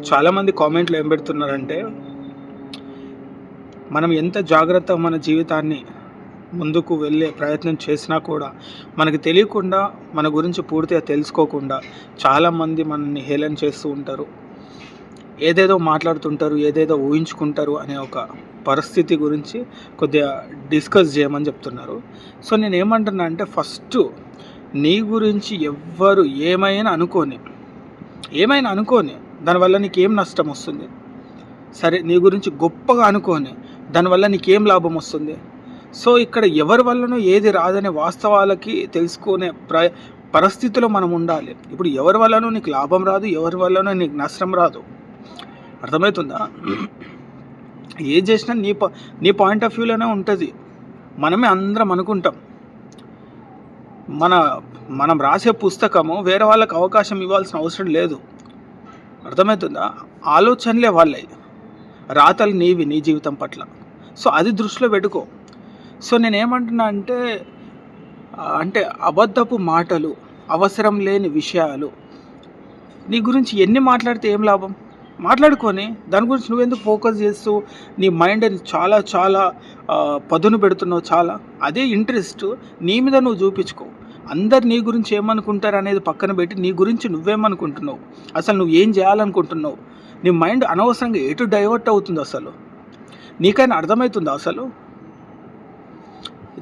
చాలామంది కామెంట్లు ఏం పెడుతున్నారంటే, మనం ఎంత జాగ్రత్తగా మన జీవితాన్ని ముందుకు వెళ్ళే ప్రయత్నం చేసినా కూడా మనకి తెలియకుండా మన గురించి పూర్తిగా తెలుసుకోకుండా చాలామంది మనల్ని హేళన చేస్తూ ఉంటారు. ఏదేదో మాట్లాడుతుంటారు, ఏదేదో ఊహించుకుంటారు అనే ఒక పరిస్థితి గురించి కొద్దిగా డిస్కస్ చేయమని చెప్తున్నారు. సో నేనేమంటున్నా అంటే, ఫస్ట్ నీ గురించి ఎవ్వరు ఏమైనా అనుకోని దానివల్ల నీకేం నష్టం వస్తుంది? సరే, నీ గురించి గొప్పగా అనుకోని దానివల్ల నీకేం లాభం వస్తుంది? సో ఇక్కడ ఎవరి వల్లనో ఏది రాదనే వాస్తవాలకి తెలుసుకునే పరిస్థితిలో మనం ఉండాలి. ఇప్పుడు ఎవరి వల్లనో నీకు లాభం రాదు, ఎవరి వల్లనో నీకు నష్టం రాదు. అర్థమవుతుందా? ఏది చేసినా నీ పాయింట్ ఆఫ్ వ్యూలోనే ఉంటుంది. మనమే అందరం అనుకుంటాం, మనం రాసే పుస్తకము వేరే వాళ్ళకి అవకాశం ఇవ్వాల్సిన అవసరం లేదు. అర్థమవుతుందా? ఆలోచనలే వాళ్ళవి, రాతలు నీవి నీ జీవితం పట్ల. సో అది దృష్టిలో పెట్టుకో. సో నేనేమంటున్నా అంటే అబద్ధపు మాటలు, అవసరం లేని విషయాలు నీ గురించి ఎన్ని మాట్లాడితే ఏం లాభం? మాట్లాడుకొని దాని గురించి నువ్వెందుకు ఫోకస్ చేస్తూ నీ మైండ్ చాలా చాలా పదును పెడుతున్నావు. అదే ఇంట్రెస్ట్ నీ మీద నువ్వు చూపించుకో. అందరు నీ గురించి ఏమనుకుంటారు అనేది పక్కన పెట్టి నీ గురించి నువ్వేమనుకుంటున్నావు, అసలు నువ్వు ఏం చేయాలనుకుంటున్నావు? నీ మైండ్ అనవసరంగా ఎటు డైవర్ట్ అవుతుంది? అసలు నీకైనా అర్థమవుతుందా? అసలు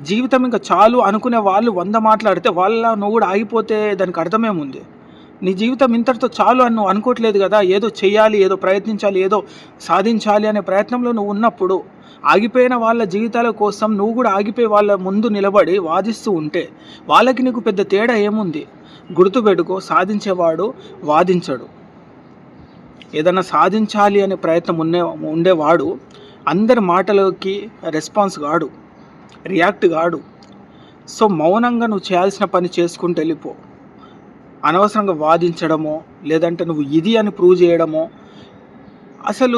జీవితం ఇంకా చాలు అనుకునే వాళ్ళు 100 మాట్లాడితే నువ్వు కూడా ఆగిపోతే దానికి అర్థమేముంది? నీ జీవితం ఇంతటితో చాలు అని నువ్వు అనుకోవట్లేదు కదా. ఏదో చెయ్యాలి, ఏదో ప్రయత్నించాలి, ఏదో సాధించాలి అనే ప్రయత్నంలో నువ్వు ఉన్నప్పుడు ఆగిపోయిన వాళ్ళ జీవితాల కోసం నువ్వు కూడా ఆగిపోయి వాళ్ళ ముందు నిలబడి వాదిస్తూ ఉంటే వాళ్ళకి నీకు పెద్ద తేడా ఏముంది? గుర్తుపెట్టుకో, సాధించేవాడు వాదించడు. ఏదన్నా సాధించాలి అనే ప్రయత్నం ఉండేవాడు అందరి మాటలకి రెస్పాన్స్ కాడు, రియాక్ట్ కాడు. సో మౌనంగా నువ్వు చేయాల్సిన పని చేసుకుంటూ వెళ్ళిపో. అనవసరంగా వాదించడమో లేదంటే నువ్వు ఇది అని ప్రూవ్ చేయడమో, అసలు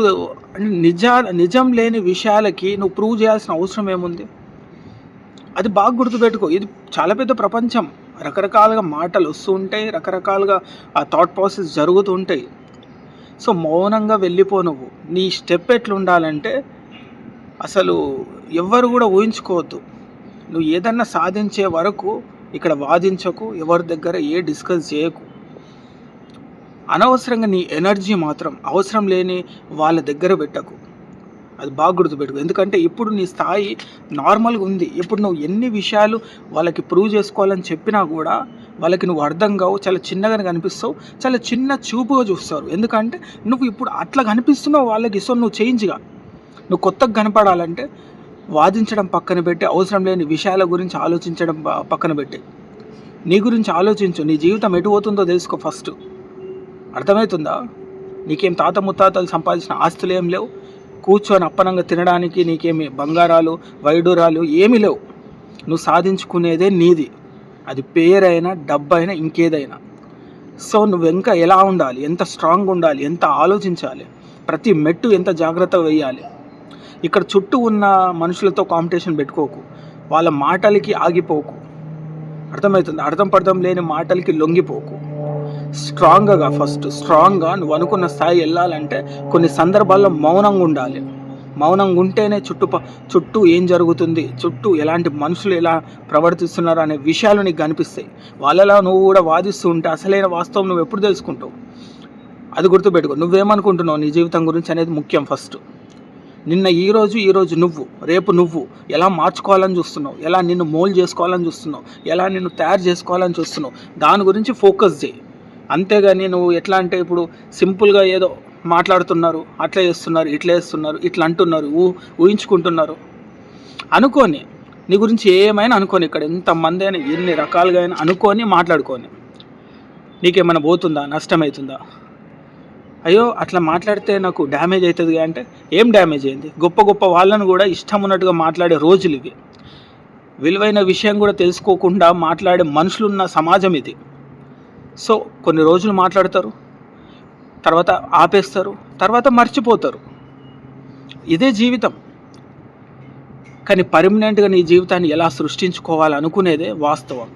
నిజం లేని విషయాలకి నువ్వు ప్రూవ్ చేయాల్సిన అవసరం ఏముంది? అది బాగా గుర్తుపెట్టుకో. ఇది చాలా పెద్ద ప్రపంచం, రకరకాలుగా మాటలు వస్తూ ఉంటాయి, రకరకాలుగా ఆ థాట్ ప్రాసెస్ జరుగుతూ ఉంటాయి. సో మౌనంగా వెళ్ళిపో. నువ్వు నీ స్టెప్ ఎట్లుండాలంటే, అసలు ఎవ్వరు కూడా ఊహించుకోవద్దు. నువ్వు ఏదన్నా సాధించే వరకు ఇక్కడ వాదించకు, ఎవరి దగ్గర డిస్కస్ చేయకు. అనవసరంగా నీ ఎనర్జీ మాత్రం అవసరం లేని వాళ్ళ దగ్గర పెట్టకు. అది బాగా గుర్తుపెట్టుకో. ఎందుకంటే ఇప్పుడు నీ స్థాయి నార్మల్గా ఉంది. ఇప్పుడు నువ్వు ఎన్ని విషయాలు వాళ్ళకి ప్రూవ్ చేసుకోవాలని చెప్పినా కూడా వాళ్ళకి నువ్వు అర్థం కావు, చాలా చిన్నగానే కనిపిస్తావు, చాలా చిన్న చూపుగా చూస్తారు. ఎందుకంటే నువ్వు ఇప్పుడు అట్లా కనిపిస్తున్నావు వాళ్ళకి. సో నువ్వు చేంజ్గా, నువ్వు కొత్తగా కనపడాలంటే వాదించడం పక్కన పెట్టి, అవసరం లేని విషయాల గురించి ఆలోచించడం పక్కన పెట్టి నీ గురించి ఆలోచించు. నీ జీవితం ఎటు పోతుందో తెలుసుకో ఫస్ట్. అర్థమవుతుందా? నీకేం తాత ముత్తాతలు సంపాదించిన ఆస్తులు ఏం లేవు. కూర్చొని అప్పనంగా తినడానికి నీకేమి బంగారాలు వైడూరాలు ఏమీ లేవు. నువ్వు సాధించుకునేదే నీది, అది పేరైనా డబ్బైనా ఇంకేదైనా. సో నువ్వు ఇంకా ఎలా ఉండాలి, ఎంత స్ట్రాంగ్ ఉండాలి, ఎంత ఆలోచించాలి, ప్రతి మెట్టు ఎంత జాగ్రత్తగా వేయాలి. ఇక్కడ చుట్టూ ఉన్న మనుషులతో కాంపిటీషన్ పెట్టుకోకు, వాళ్ళ మాటలకి ఆగిపోకు. అర్థమవుతుంది? అర్థం లేని మాటలకి లొంగిపోకు. స్ట్రాంగ్గా నువ్వు అనుకున్న స్థాయి వెళ్ళాలంటే కొన్ని సందర్భాల్లో మౌనంగా ఉండాలి. మౌనంగా ఉంటేనే చుట్టూ ఏం జరుగుతుంది, చుట్టూ ఎలాంటి మనుషులు ఎలా ప్రవర్తిస్తున్నారు అనే విషయాలు నీకు కనిపిస్తాయి. వాళ్ళలా నువ్వు కూడా వాదిస్తూ ఉంటే అసలైన వాస్తవం నువ్వు ఎప్పుడు తెలుసుకుంటావు? అది గుర్తుపెట్టుకో. నువ్వేమనుకుంటున్నావు నీ జీవితం గురించి అనేది ముఖ్యం ఫస్ట్. ఈరోజు నువ్వు, రేపు నువ్వు ఎలా మార్చుకోవాలని చూస్తున్నావు, ఎలా నిన్ను మోల్డ్ చేసుకోవాలని చూస్తున్నావు, ఎలా నిన్ను తయారు చేసుకోవాలని చూస్తున్నావు, దాని గురించి ఫోకస్ చేయి. అంతేగాని నువ్వు ఎట్లా అంటే, ఇప్పుడు సింపుల్గా ఏదో మాట్లాడుతున్నారు, అట్లా చేస్తున్నారు, ఇట్లా చేస్తున్నారు, ఇట్లా అంటున్నారు, ఊహించుకుంటున్నారు అనుకోని, నీ గురించి ఏమైనా అనుకోని, ఇక్కడ ఎంతమంది అయినా ఎన్ని రకాలుగా అయినా అనుకొని మాట్లాడుకొని నీకేమైనా పోతుందా, నష్టమవుతుందా? అయ్యో అట్లా మాట్లాడితే నాకు డ్యామేజ్ అవుతుంది అంటే ఏం డ్యామేజ్ అయింది? గొప్ప వాళ్ళను కూడా ఇష్టం ఉన్నట్టుగా మాట్లాడే రోజులు ఇవి. విలువైన విషయం కూడా తెలుసుకోకుండా మాట్లాడే మనుషులున్న సమాజం ఇది. సో కొన్ని రోజులు మాట్లాడతారు, తర్వాత ఆపేస్తారు, తర్వాత మర్చిపోతారు. ఇదే జీవితం. కానీ పర్మనెంట్గా నీ జీవితాన్ని ఎలా సృష్టించుకోవాలనుకునేదే వాస్తవం.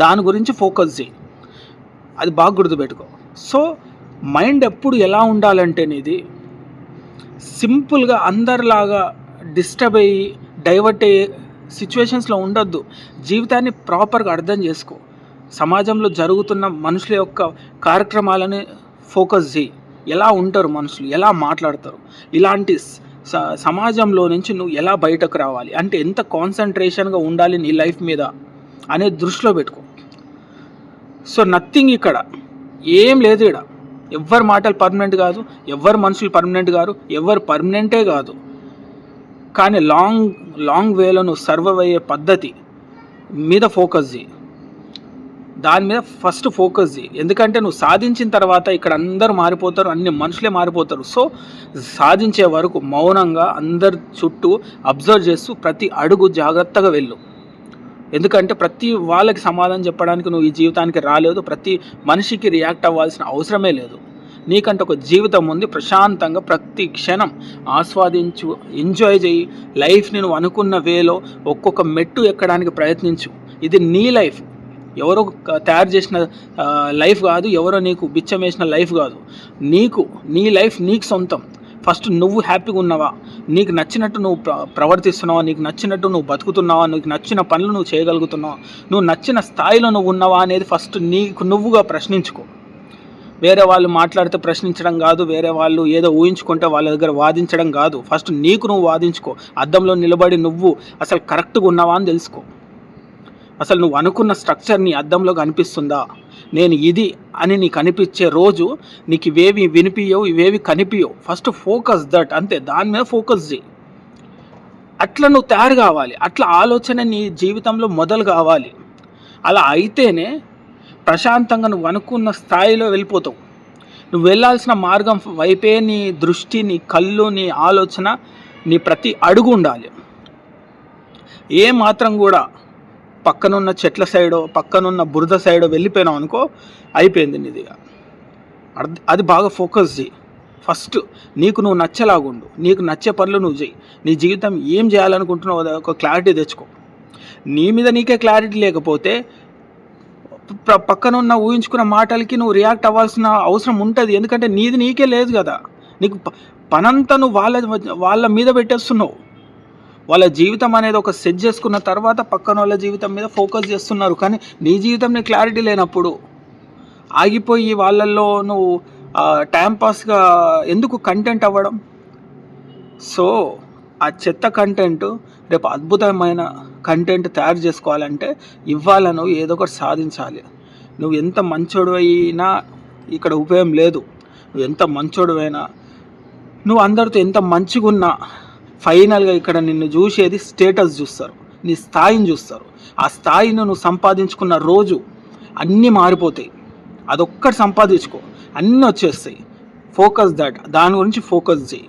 దాని గురించి ఫోకస్ చేయి. అది బాగా గుర్తుపెట్టుకో. సో మైండ్ ఎప్పుడు ఎలా ఉండాలంటే నీది సింపుల్గా అందరిలాగా డిస్టర్బ్ అయ్యి డైవర్ట్ అయ్యే సిచ్యువేషన్స్లో ఉండొద్దు. జీవితాన్ని ప్రాపర్గా అర్థం చేసుకో. సమాజంలో జరుగుతున్న మనుషుల యొక్క కార్యక్రమాలని ఫోకస్ చేయి. ఎలా ఉంటారు మనుషులు, ఎలా మాట్లాడతారు, ఇలాంటి సమాజంలో నుంచి నువ్వు ఎలా బయటకు రావాలి అంటే ఎంత కాన్సన్ట్రేషన్గా ఉండాలి నీ లైఫ్ మీద అనే దృష్టిలో పెట్టుకో. సో నథింగ్ ఇక్కడ ఏం లేదు. ఇక్కడ ఎవ్వరి మాటలు పర్మనెంట్ కాదు, ఎవ్వరు మనుషులు పర్మనెంట్ కాదు, ఎవ్వరు పర్మనెంటే కాదు. కానీ లాంగ్ వేలో నువ్వు సర్వైవ్ అయ్యే పద్ధతి మీద ఫోకస్ చేయి. దాని మీద ఫస్ట్ ఫోకస్ చేయి. ఎందుకంటే నువ్వు సాధించిన తర్వాత ఇక్కడ అందరూ మారిపోతారు, అన్ని మనుషులే మారిపోతారు. సో సాధించే వరకు మౌనంగా అందరి చుట్టూ అబ్జర్వ్ చేస్తూ ప్రతి అడుగు జాగ్రత్తగా వెళ్ళు. ఎందుకంటే ప్రతి వాళ్ళకి సమాధానం చెప్పడానికి నువ్వు ఈ జీవితానికి రాలేదు. ప్రతి మనిషికి రియాక్ట్ అవ్వాల్సిన అవసరమే లేదు. నీకంటే ఒక జీవితం ఉంది. ప్రశాంతంగా ప్రతి క్షణం ఆస్వాదించు, ఎంజాయ్ చేయి. లైఫ్ని నువ్వు అనుకున్న వేలో ఒక్కొక్క మెట్టు ఎక్కడానికి ప్రయత్నించు. ఇది నీ లైఫ్, ఎవరో తయారు చేసిన లైఫ్ కాదు, ఎవరో నీకు బిచ్చం వేసిన లైఫ్ కాదు. నీ లైఫ్ నీకు సొంతం. ఫస్ట్ నువ్వు హ్యాపీగా ఉన్నావా, నీకు నచ్చినట్టు నువ్వు ప్రవర్తిస్తున్నావా, నీకు నచ్చినట్టు నువ్వు బతుకుతున్నావా, నీకు నచ్చిన పనులు నువ్వు చేయగలుగుతున్నావా, నువ్వు నచ్చిన స్థాయిలో నువ్వు ఉన్నావా అనేది ఫస్ట్ నీకు నువ్వుగా ప్రశ్నించుకో. వేరే వాళ్ళు మాట్లాడితే ప్రశ్నించడం కాదు, వేరే వాళ్ళు ఏదో ఊహించుకుంటే వాళ్ళ దగ్గర వాదించడం కాదు. ఫస్ట్ నీకు నువ్వు వాదించుకో. అద్దంలో నిలబడి నువ్వు అసలు కరెక్ట్గా ఉన్నావా అని తెలుసుకో. అసలు నువ్వు అనుకున్న స్ట్రక్చర్ నీ అద్దంలో కనిపిస్తుందా, నేను ఇది అని నీకు అనిపించే రోజు నీకు ఇవేవి వినిపించవు, ఇవేవి కనిపించవు. ఫస్ట్ ఫోకస్ దట్, అంతే. దాని మీద ఫోకస్ చేయి. అట్లా నువ్వు తయారు కావాలి. అట్లా ఆలోచన నీ జీవితంలో మొదలు కావాలి. అలా అయితేనే ప్రశాంతంగా నువ్వు అనుకున్న స్థాయిలో వెళ్ళిపోతావు. నువ్వు వెళ్ళాల్సిన మార్గం వైపే నీ దృష్టి, నీ కళ్ళు, నీ ఆలోచన, నీ ప్రతి అడుగు ఉండాలి. ఏ మాత్రం కూడా పక్కనున్న చెట్ల సైడో పక్కనున్న బురద సైడో వెళ్ళిపోయినావు అనుకో, అయిపోయింది నీది. అది బాగా ఫోకస్ చేయి. ఫస్ట్ నీకు నువ్వు నచ్చేలాగుండు, నీకు నచ్చే పనులు నువ్వు చేయి. నీ జీవితం ఏం చేయాలనుకుంటున్నావు ఒక క్లారిటీ తెచ్చుకో. నీ మీద నీకే క్లారిటీ లేకపోతే పక్కనున్న ఊహించుకున్న మాటలకి నువ్వు రియాక్ట్ అవ్వాల్సిన అవసరం ఉంటుంది. ఎందుకంటే నీది నీకే లేదు కదా. నీకు పనంతా నువ్వు వాళ్ళ మీద పెట్టేస్తున్నావు. వాళ్ళ జీవితం అనేది ఒక సెట్ చేసుకున్న తర్వాత పక్కన వాళ్ళ జీవితం మీద ఫోకస్ చేస్తున్నారు. కానీ నీ జీవితం నీ క్లారిటీ లేనప్పుడు ఆగిపోయి వాళ్ళల్లో నువ్వు టైంపాస్గా ఎందుకు కంటెంట్ అవ్వడం? సో ఆ చెత్త కంటెంట్ రేపు అద్భుతమైన కంటెంట్ తయారు చేసుకోవాలంటే ఇవాళ నువ్వు ఏదో ఒకటి సాధించాలి. నువ్వు ఎంత మంచోడు అయినా ఇక్కడ ఉపయోగం లేదు. నువ్వు ఎంత మంచోడు అయినా, నువ్వు అందరితో ఎంత మంచిగా ఉన్నా, ఫైనల్గా ఇక్కడ నిన్ను చూసేది స్టేటస్ చూస్తారు, నీ స్థాయిని చూస్తారు. ఆ స్థాయిని నువ్వు సంపాదించుకున్న రోజు అన్నీ మారిపోతాయి. అదొక్కటి సంపాదించుకో, అన్నీ వచ్చేస్తాయి. ఫోకస్ దాని గురించి ఫోకస్ చేయి.